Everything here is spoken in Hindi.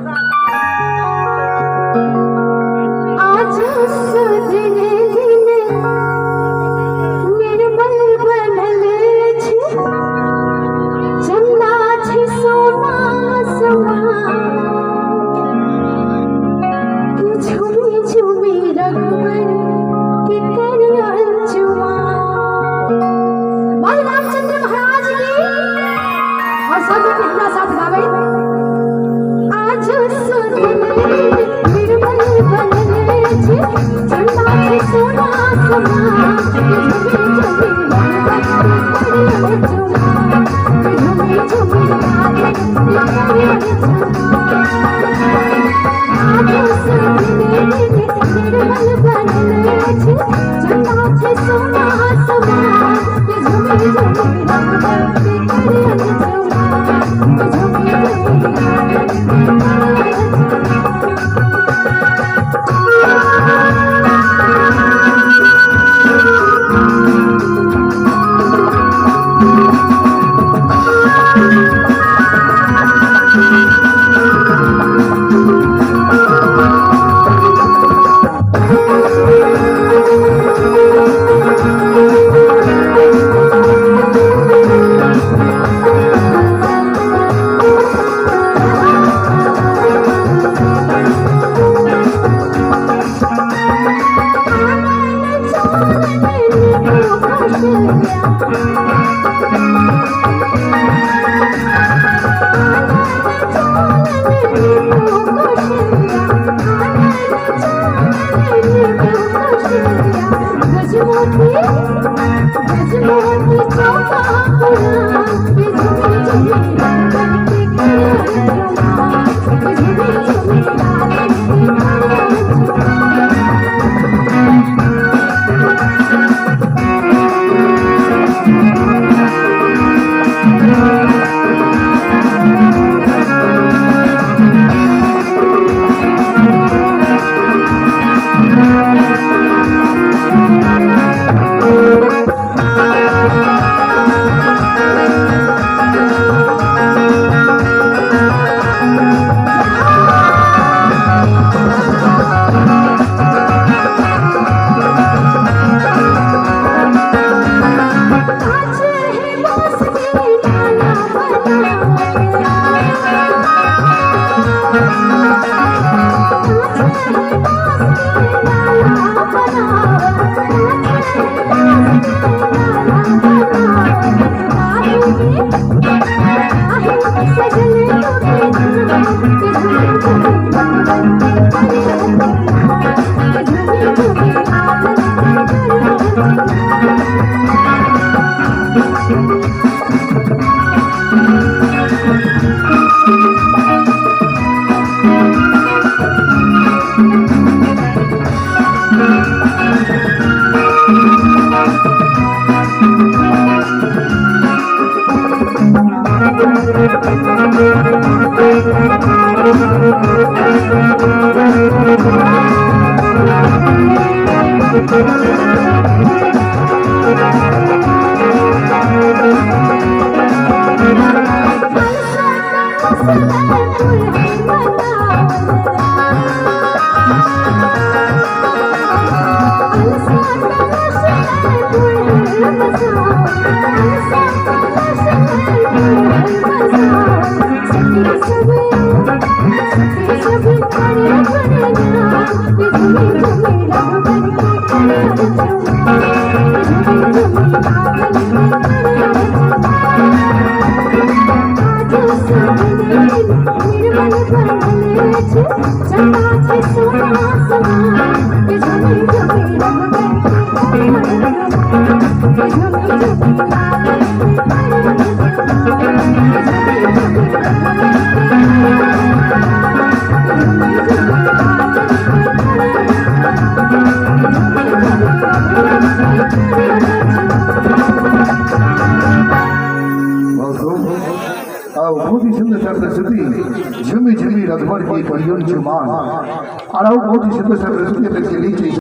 आज सजने दिन निर्मल बनल छै, चंदा छै सोना समान, कि झूमी झूमी रघुवर के कर अंजुमान। बाल रामचंद्र महाराज की और सब कितना साथ गावे। आज सजने निर्मल बनल छै, चंदा छै सोना समान, कि झूमी झूमी रघुवर के कर अंजुमान, कि झूमी झूमी गावे के कर अंजुमान। आज सजने निर्मल बनल छै, चंदा छै सोना समान, कि झूमी झूमी रघुवर के कर अंजुमान, कि झूमी झूमी गावे के कर बहुत ही सुंदर सरस्वती झुमी झुमी रघुवर की परियों जुमान और बहुत ही सुंदर सरस्वती